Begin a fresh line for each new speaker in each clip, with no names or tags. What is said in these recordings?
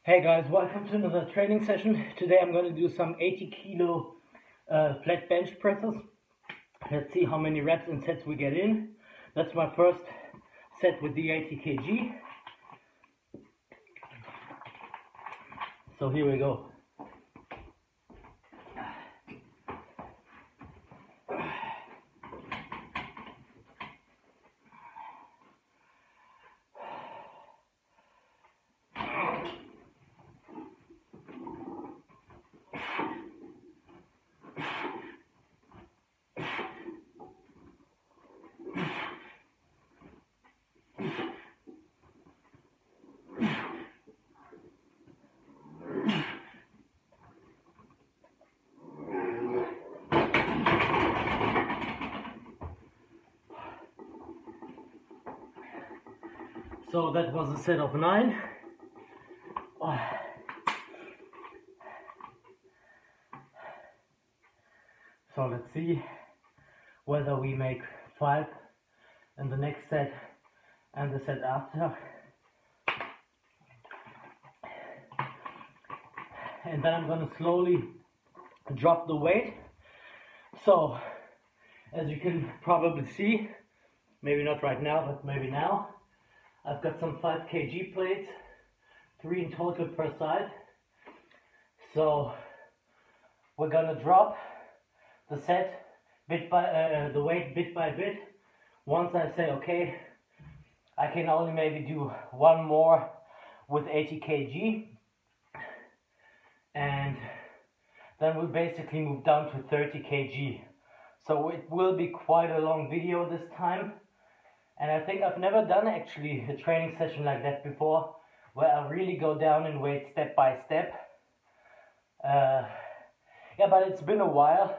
Hey guys, welcome to another training session. Today I'm going to do some 80 kilo flat bench presses. Let's see how many reps and sets we get in. That's my first set with the 80 kg. So here we go. So that was a set of 9. So let's see whether we make 5 in the next set and the set after. And then I'm going to slowly drop the weight. So as you can probably see, maybe not right now, but maybe now, I've got some 5 kg plates, 3 in total per side. So we're gonna drop the set bit by the weight bit by bit. Once I say okay, I can only maybe do one more with 80 kg, and then we'll basically move down to 30 kg. So it will be quite a long video this time. And I think I've never done actually a training session like that before, where I really go down in weight step by step. Yeah, but it's been a while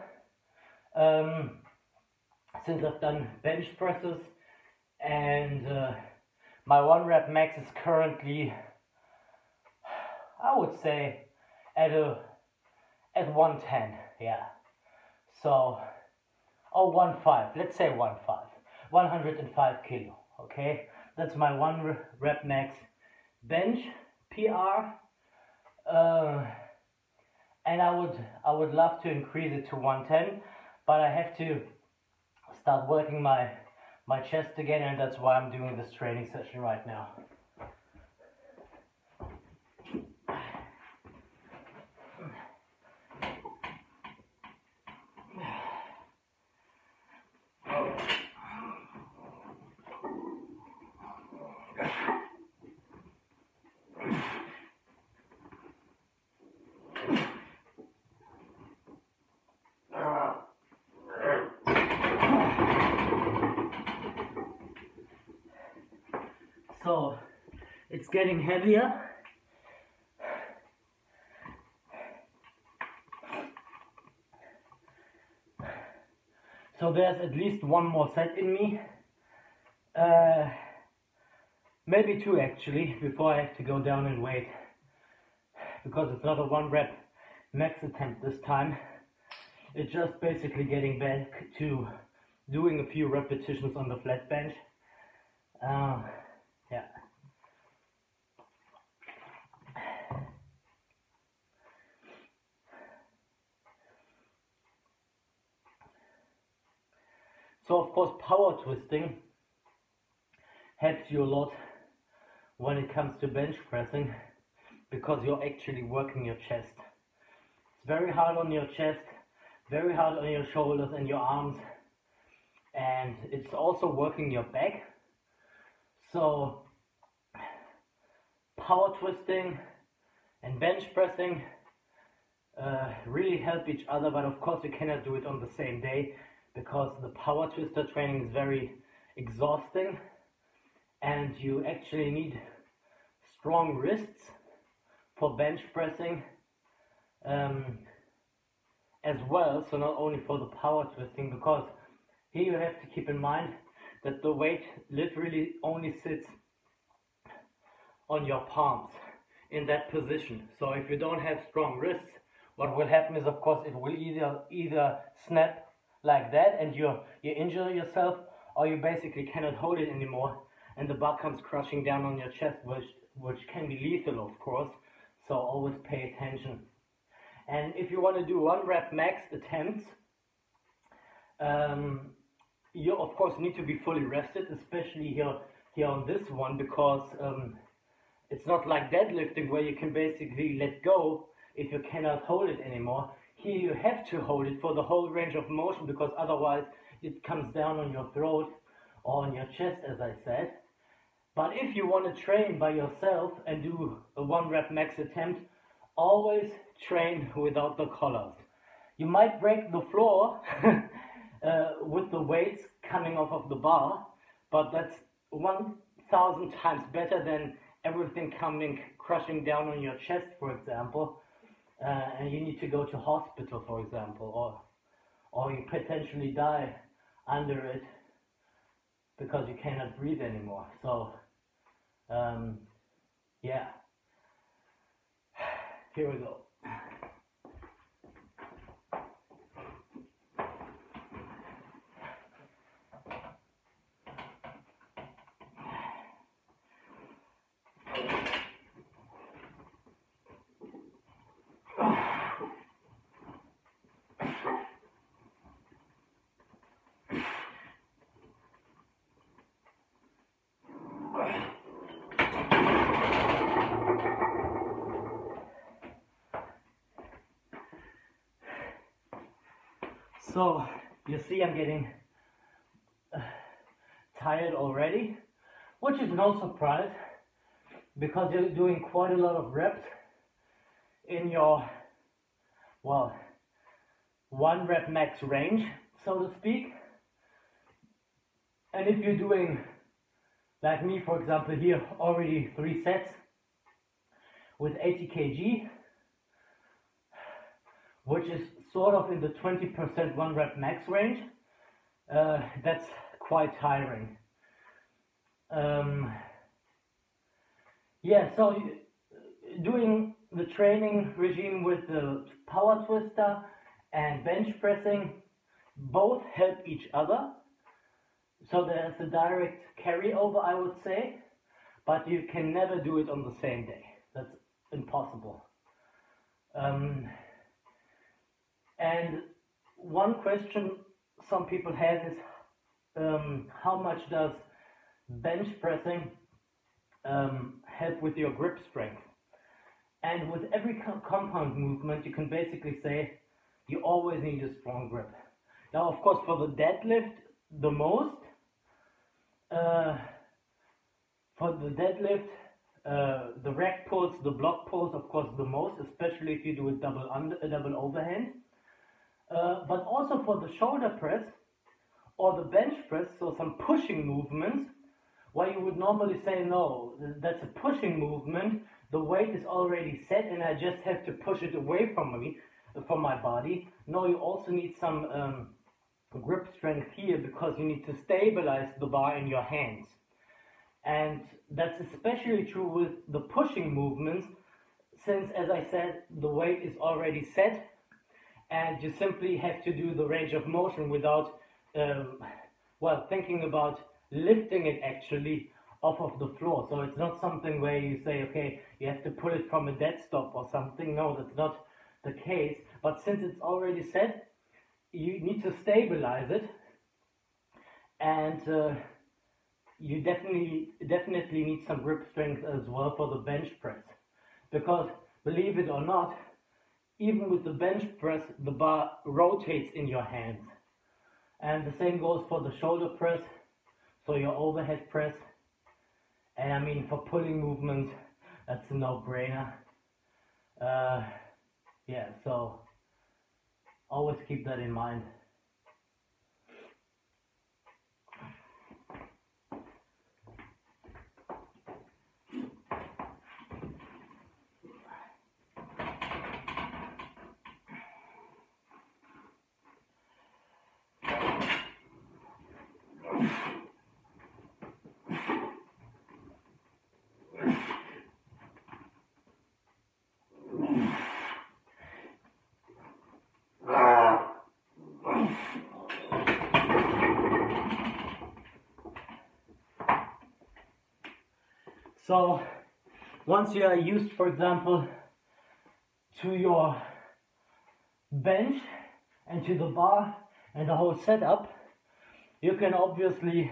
since I've done bench presses, and my 1 rep max is currently, I would say, at 110. Yeah. So, 1.5. Let's say 1.5. 105 kilo, okay? That's my 1 rep max bench PR, and I would love to increase it to 110, but I have to start working my chest again, and that's why I'm doing this training session right now. So it's getting heavier. So there's at least 1 more set in me. Maybe 2 actually, before I have to go down in weight. Because it's not a 1 rep max attempt this time. It's just basically getting back to doing a few repetitions on the flat bench. Yeah. So of course power twisting helps you a lot when it comes to bench pressing, because you're actually working your chest. It's very hard on your chest, very hard on your shoulders and your arms, and it's also working your back. So power twisting and bench pressing really help each other, but of course you cannot do it on the same day, because the power twister training is very exhausting and you actually need strong wrists for bench pressing as well. So not only for the power twisting, because here you have to keep in mind that the weight literally only sits on your palms in that position. So if you don't have strong wrists, what will happen is, of course, it will either snap like that and you injure yourself, or you basically cannot hold it anymore and the bar comes crushing down on your chest, which can be lethal, of course. So always pay attention. And if you want to do 1 rep max attempts, you of course need to be fully rested, especially here on this one, because it's not like deadlifting where you can basically let go if you cannot hold it anymore. Here you have to hold it for the whole range of motion, because otherwise it comes down on your throat or on your chest, as I said. But if you want to train by yourself and do a 1 rep max attempt, always train without the collars. You might break the floor with the weights coming off of the bar, but that's 1,000 times better than everything crushing down on your chest, for example, and you need to go to hospital, for example, or you potentially die under it because you cannot breathe anymore. So yeah, here we go. So you see I'm getting tired already, which is no surprise because you're doing quite a lot of reps in your, well, 1 rep max range, so to speak. And if you're doing, like me for example here, already 3 sets with 80 kg, which is sort of in the 20% 1 rep max range, that's quite tiring. Yeah, so doing the training regime with the power twister and bench pressing both help each other. So there's a direct carryover, I would say, but you can never do it on the same day. That's impossible. And one question some people have is how much does bench pressing help with your grip strength? And with every compound movement, you can basically say you always need a strong grip. Now, of course, for the deadlift, the most. For the deadlift, the rack pulls, the block pulls, of course, the most, especially if you do a double overhand. But also for the shoulder press or the bench press, so some pushing movements, where you would normally say, no, that's a pushing movement, the weight is already set and I just have to push it away from my body. No, you also need some grip strength here, because you need to stabilize the bar in your hands. And that's especially true with the pushing movements, since, as I said, the weight is already set and you simply have to do the range of motion without thinking about lifting it actually off of the floor. So it's not something where you say, okay, you have to pull it from a dead stop or something. No, that's not the case. But since it's already set, you need to stabilize it, and you definitely need some grip strength as well for the bench press, because believe it or not, even with the bench press, the bar rotates in your hands. And the same goes for the shoulder press, so your overhead press. And I mean, for pulling movements, that's a no-brainer. Yeah, so always keep that in mind. So once you are used, for example, to your bench and to the bar and the whole setup, you can obviously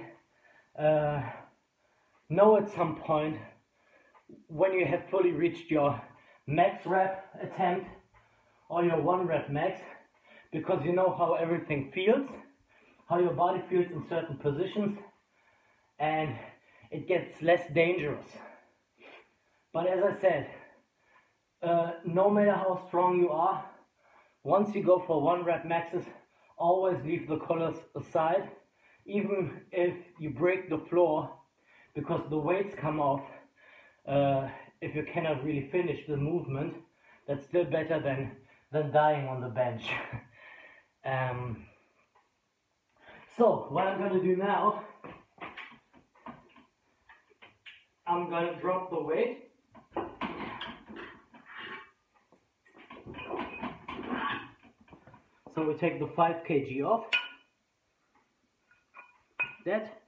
know at some point when you have fully reached your max rep attempt or your 1 rep max, because you know how everything feels, how your body feels in certain positions, and it gets less dangerous. But as I said, no matter how strong you are, once you go for 1 rep maxes, always leave the collars aside, even if you break the floor, because the weights come off. If you cannot really finish the movement, that's still better than dying on the bench. So what I'm going to do now, I'm going to drop the weight. So we take the 5 kg off. That.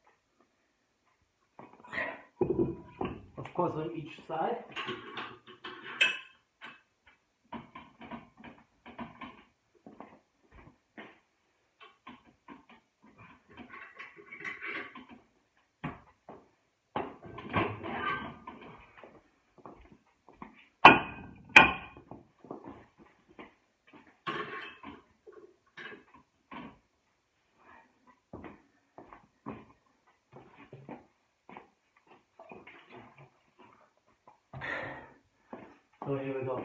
Of course on each side. So here we go.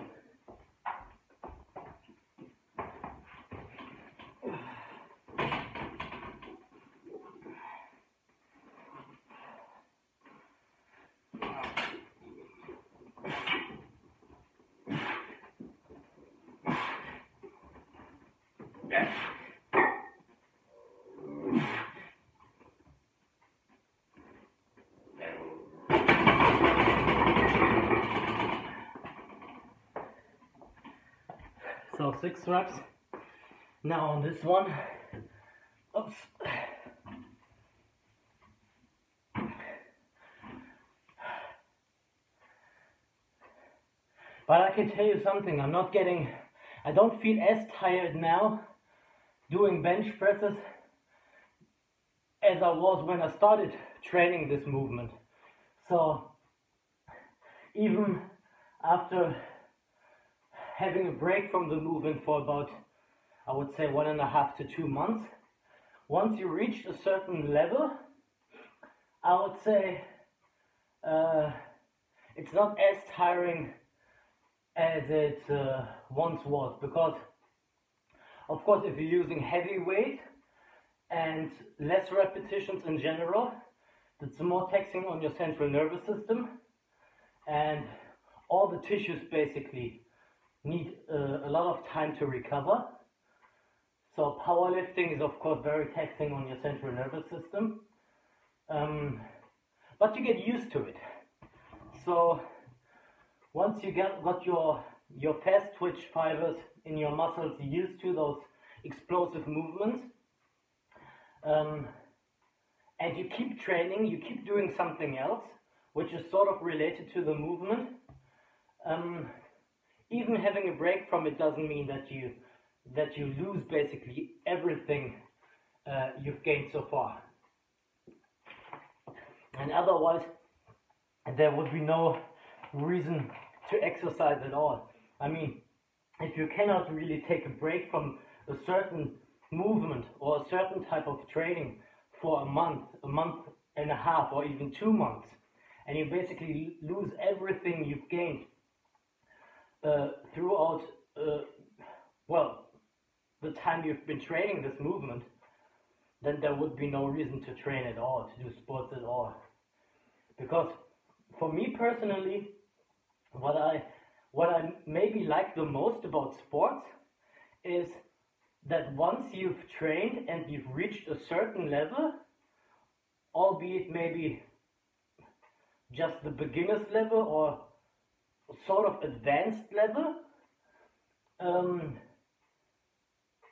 So 6 reps. Now on this one, oops. But I can tell you something, I don't feel as tired now doing bench presses as I was when I started training this movement. So even after having a break from the movement for about, I would say 1.5 to 2 months, once you reach a certain level, I would say it's not as tiring as it once was, because of course if you're using heavy weight and less repetitions in general, it's more taxing on your central nervous system, and all the tissues basically need a lot of time to recover. So powerlifting is of course very taxing on your central nervous system, but you get used to it. So once you got your fast twitch fibers in your muscles used to those explosive movements, and you keep training, you keep doing something else which is sort of related to the movement, even having a break from it doesn't mean that you lose basically everything you've gained so far. And otherwise there would be no reason to exercise at all. I mean, if you cannot really take a break from a certain movement or a certain type of training for a month and a half, or even 2 months, and you basically lose everything you've gained throughout the time you've been training this movement, then there would be no reason to train at all, to do sports at all. Because for me personally, what I maybe like the most about sports is that once you've trained and you've reached a certain level, albeit maybe just the beginner's level or sort of advanced level,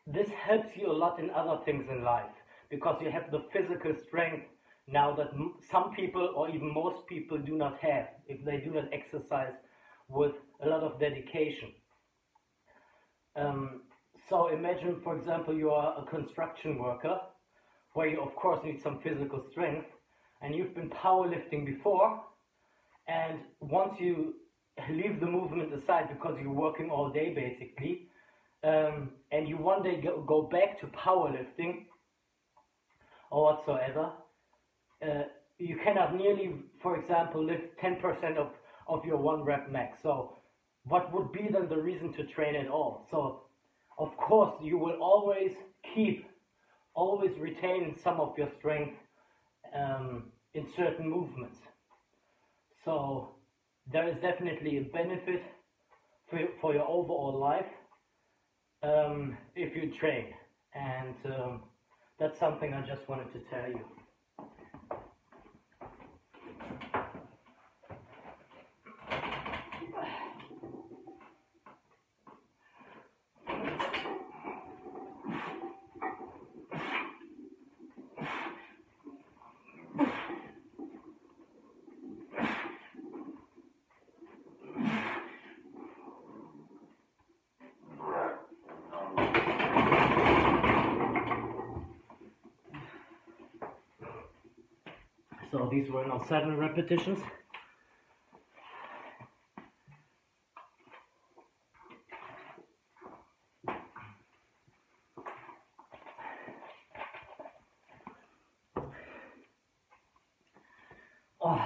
this helps you a lot in other things in life, because you have the physical strength now that some people or even most people do not have if they do not exercise with a lot of dedication. So imagine, for example, you are a construction worker where you of course need some physical strength, and you've been powerlifting before, and once you leave the movement aside because you're working all day basically, and you one day go back to powerlifting or whatsoever, you cannot nearly, for example, lift 10% of your 1 rep max. So what would be then the reason to train at all? So of course you will always retain some of your strength in certain movements. So there is definitely a benefit for your overall life if you train, and that's something I just wanted to tell you. So these were now 7 repetitions. Oh.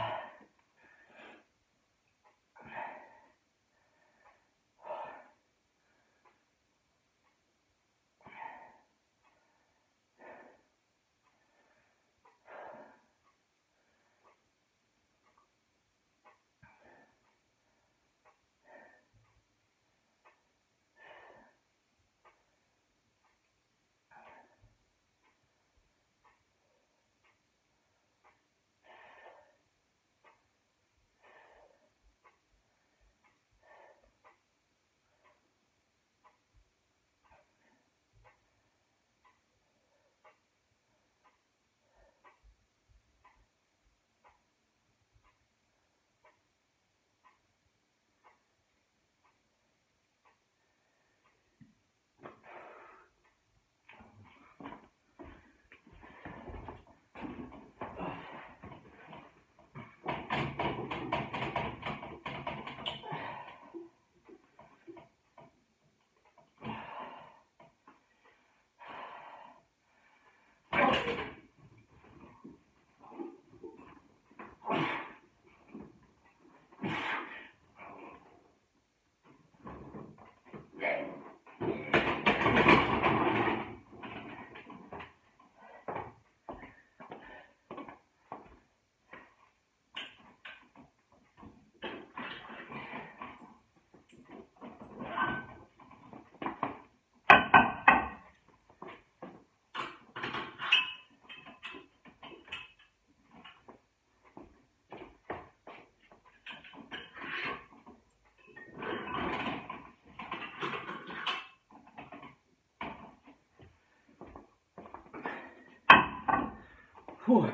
Whew.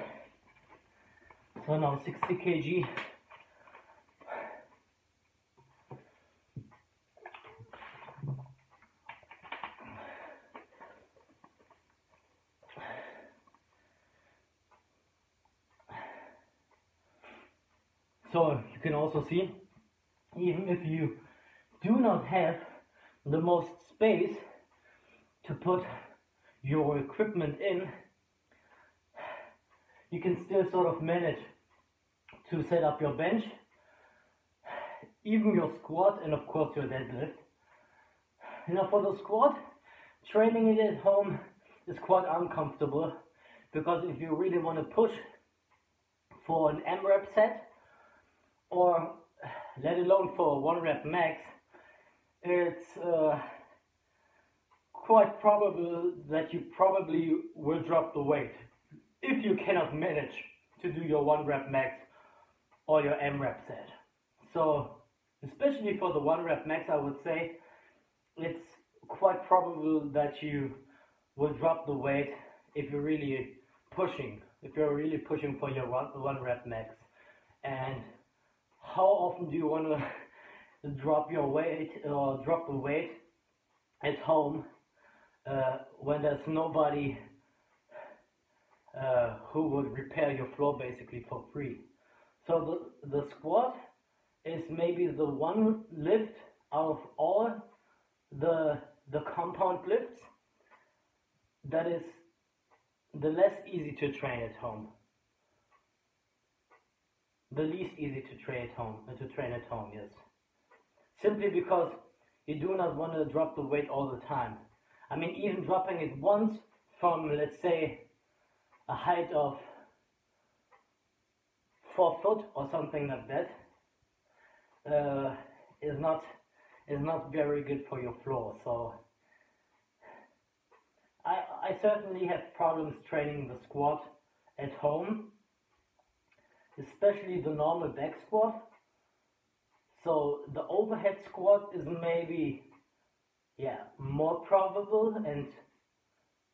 So now 60 kg. So you can also see, even if you do not have the most space to put your equipment in, you can still sort of manage to set up your bench, even your squat, and of course your deadlift. Now for the squat, training it at home is quite uncomfortable, because if you really want to push for an M-rep set, or let alone for a 1 rep max, it's quite probable that you probably will drop the weight if you cannot manage to do your 1 rep max or your M-rep set. So especially for the 1 rep max, I would say it's quite probable that you will drop the weight if you're really pushing for your 1 rep max. And how often do you want to drop your weight or drop the weight at home when there's nobody who would repair your floor basically for free. So the squat is maybe the one lift out of all the compound lifts that is the less easy to train at home. The least easy to train at home, yes. Simply because you do not want to drop the weight all the time. I mean, even dropping it once from, let's say, a height of 4 foot or something like that is not very good for your floor. So I certainly have problems training the squat at home, especially the normal back squat. So the overhead squat is maybe, more probable and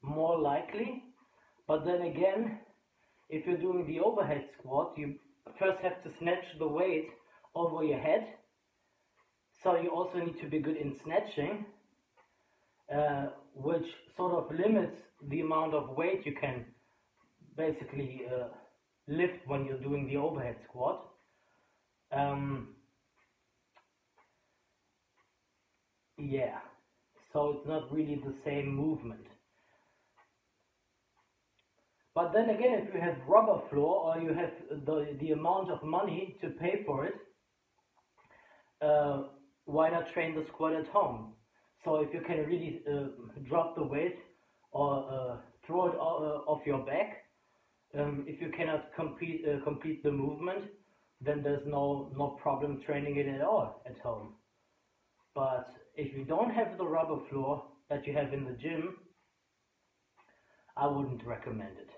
more likely. But then again, if you're doing the overhead squat, you first have to snatch the weight over your head. So you also need to be good in snatching, which sort of limits the amount of weight you can basically lift when you're doing the overhead squat. So it's not really the same movement. But then again, if you have rubber floor or you have the amount of money to pay for it, why not train the squat at home? So if you can really drop the weight or throw it off your back, if you cannot complete the movement, then there's no problem training it at all at home. But if you don't have the rubber floor that you have in the gym, I wouldn't recommend it.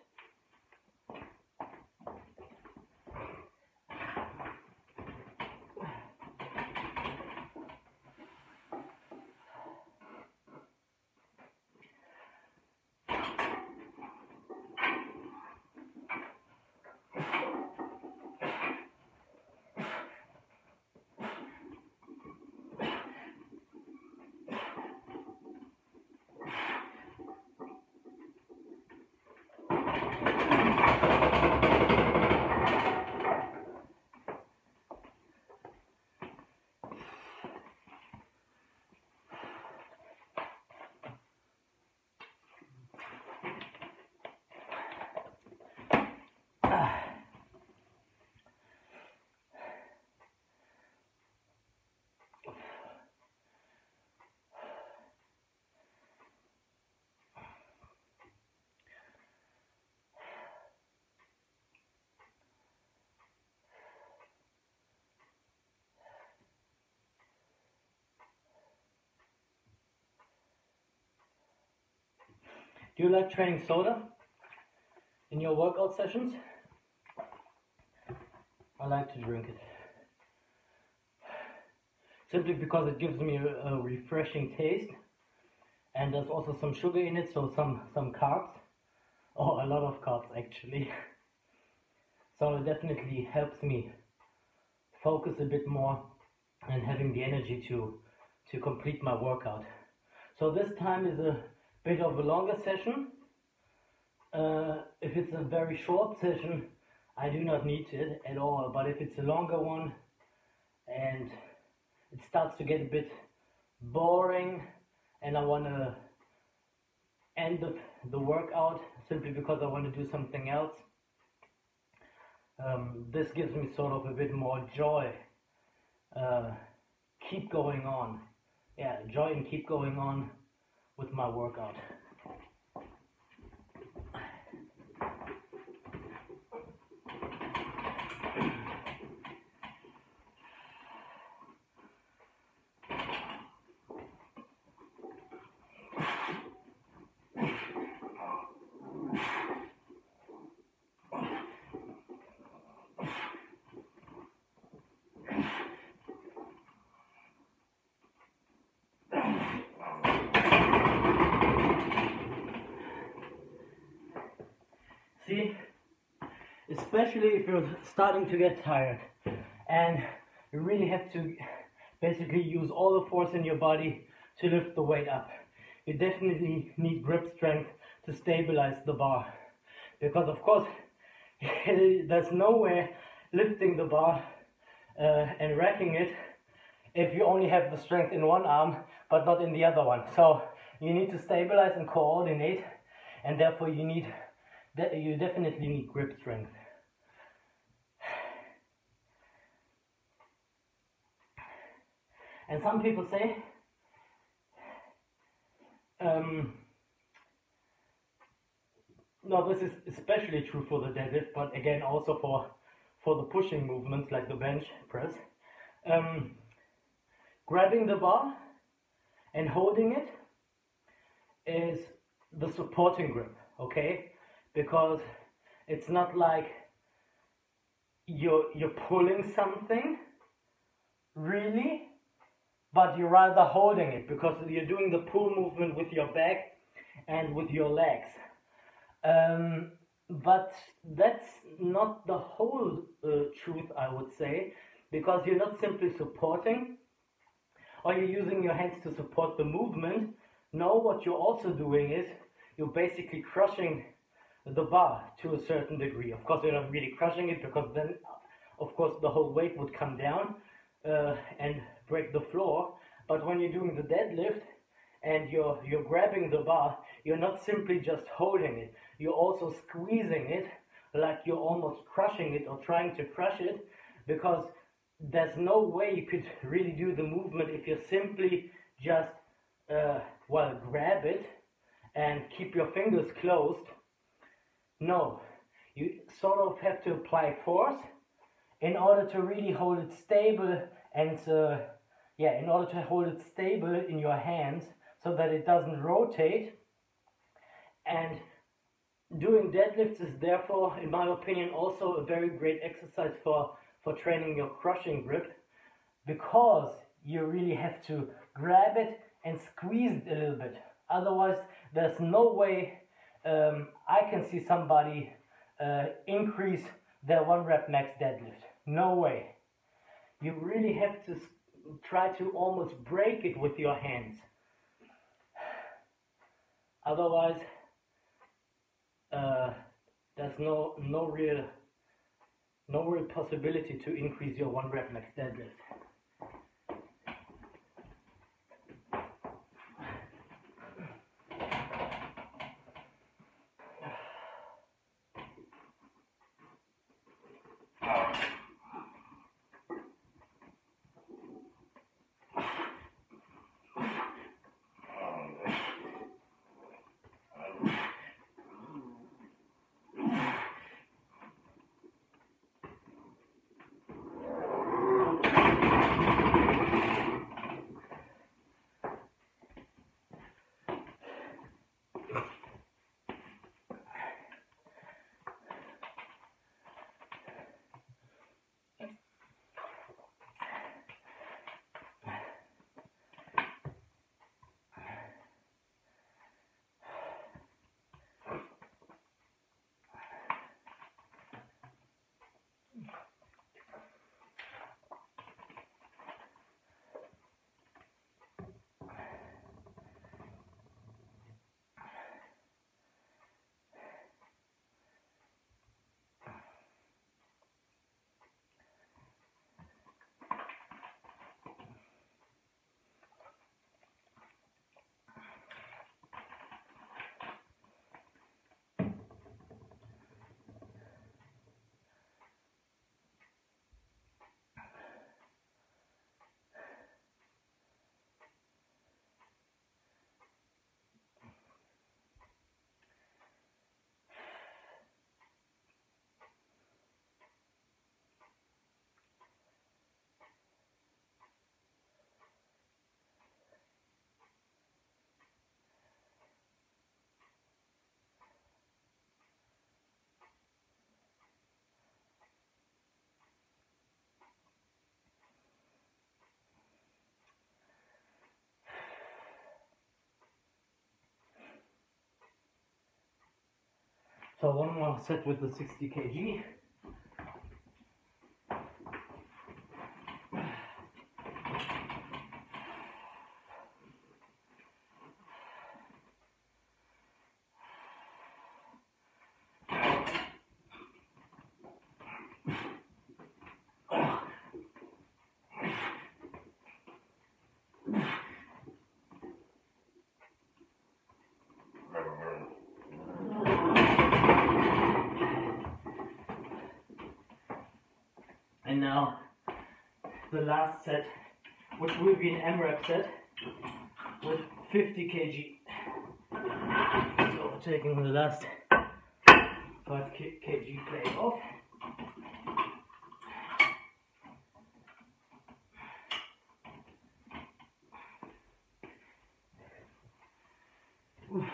Do you like training soda in your workout sessions? I like to drink it. Simply because it gives me a refreshing taste, and there's also some sugar in it, so some carbs, or a lot of carbs actually. So it definitely helps me focus a bit more and having the energy to complete my workout. So this time is a bit of a longer session. If it's a very short session, I do not need it at all, but if it's a longer one and it starts to get a bit boring and I want to end the workout simply because I want to do something else, this gives me sort of a bit more joy. Keep going on. Joy and keep going on with my workout. See, especially if you're starting to get tired and you really have to basically use all the force in your body to lift the weight up. you definitely need grip strength to stabilize the bar. Because of course, there's no way lifting the bar and racking it if you only have the strength in one arm but not in the other one. So you need to stabilize and coordinate, and therefore you definitely need grip strength. And some people say no, this is especially true for the deadlift, but again also for the pushing movements like the bench press. Grabbing the bar and holding it is the supporting grip, okay? Because it's not like you're pulling something really, but you're rather holding it because you're doing the pull movement with your back and with your legs. But that's not the whole truth, I would say, because you're not simply supporting or you're using your hands to support the movement. No, what you're also doing is you're basically crushing the bar to a certain degree. Of course, you're not really crushing it because then, of course, the whole weight would come down and break the floor. But when you're doing the deadlift and you're grabbing the bar, you're not simply just holding it. You're also squeezing it, like you're almost crushing it or trying to crush it, because there's no way you could really do the movement if you simply just grab it and keep your fingers closed. No, you sort of have to apply force in order to really hold it stable and in order to hold it stable in your hands so that it doesn't rotate. And doing deadlifts is therefore, in my opinion, also a very great exercise for training your crushing grip, because you really have to grab it and squeeze it a little bit. Otherwise, there's no way I can see somebody increase their 1 rep max deadlift. No way. You really have to try to almost break it with your hands. Otherwise, there's no real possibility to increase your 1 rep max deadlift. So one more set with the 60 kg. now the last set, which will be an M-rep set with 50 kg. So taking the last 5 kg plate off. Oof.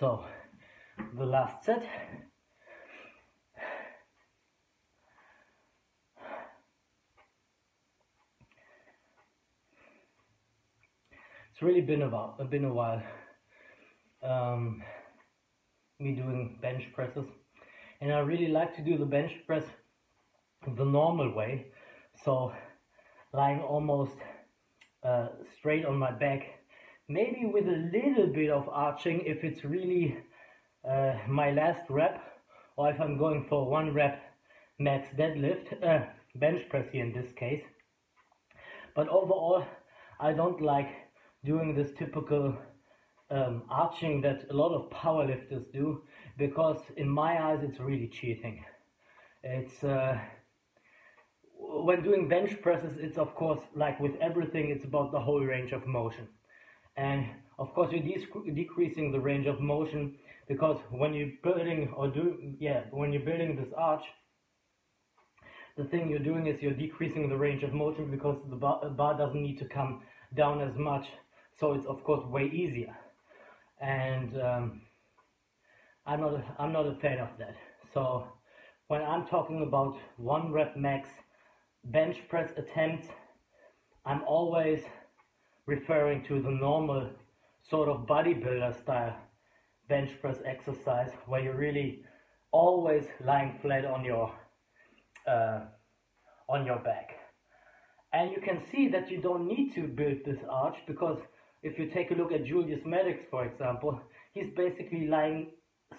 So, the last set. It's really been a while me doing bench presses, and I really like to do the bench press the normal way, so lying almost straight on my back, maybe with a little bit of arching if it's really my last rep, or if I'm going for 1 rep max deadlift, bench press here in this case. But overall, I don't like doing this typical arching that a lot of powerlifters do, because in my eyes it's really cheating. It's when doing bench presses, it's of course, like with everything, it's about the whole range of motion. And of course you're decreasing the range of motion, because when you're building when you're building this arch, the thing you're doing is you're decreasing the range of motion, because the bar doesn't need to come down as much, so it's of course way easier. And I'm not a fan of that. So when I'm talking about 1 rep max bench press attempts, I'm always referring to the normal sort of bodybuilder style bench press exercise, where you're really always lying flat on your back. And you can see that you don't need to build this arch, because if you take a look at Julius Maddox, for example, he's basically lying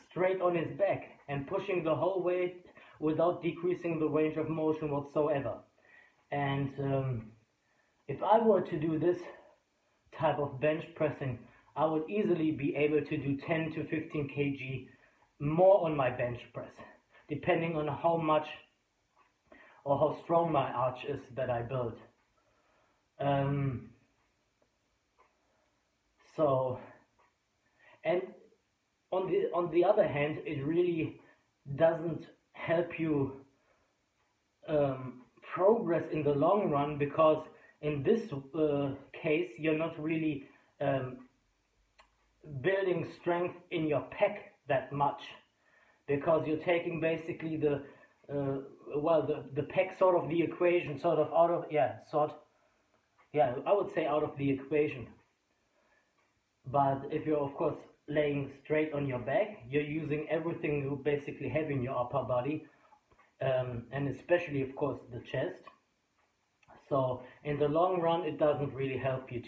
straight on his back and pushing the whole weight without decreasing the range of motion whatsoever. And if I were to do this type of bench pressing, I would easily be able to do 10 to 15 kg more on my bench press, depending on how much or how strong my arch is that I build. So, and on the other hand, it really doesn't help you progress in the long run, because in this case you're not really building strength in your pec that much, because you're taking basically the pec sort of the equation, I would say out of the equation. But if you're of course laying straight on your back, you're using everything you basically have in your upper body, and especially of course the chest. So in the long run it doesn't really help you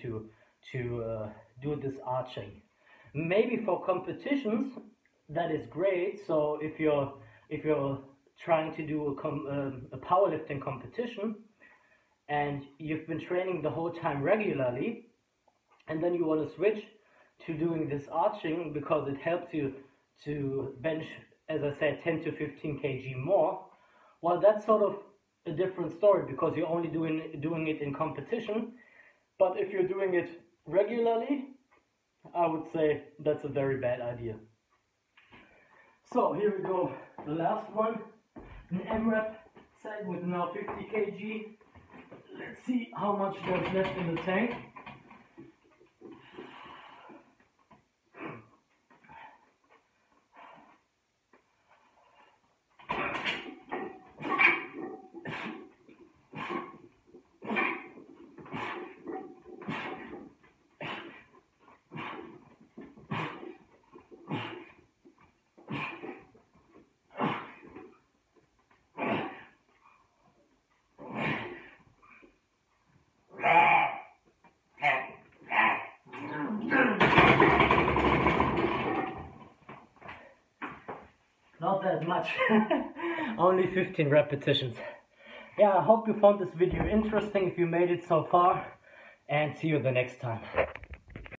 to do this arching. Maybe for competitions that is great. So if you're trying to do a powerlifting competition and you've been training the whole time regularly, and then you want to switch to doing this arching because it helps you to bench, as I said, 10 to 15 kg more, well, that's sort of a different story, because you're only doing it in competition. But if you're doing it regularly, I would say that's a very bad idea. So here we go, the last one, an M-rep set with now 50 kg. Let's see how much there's left in the tank. not that much. Only 15 repetitions. Yeah, I hope you found this video interesting if you made it so far, and see you the next time.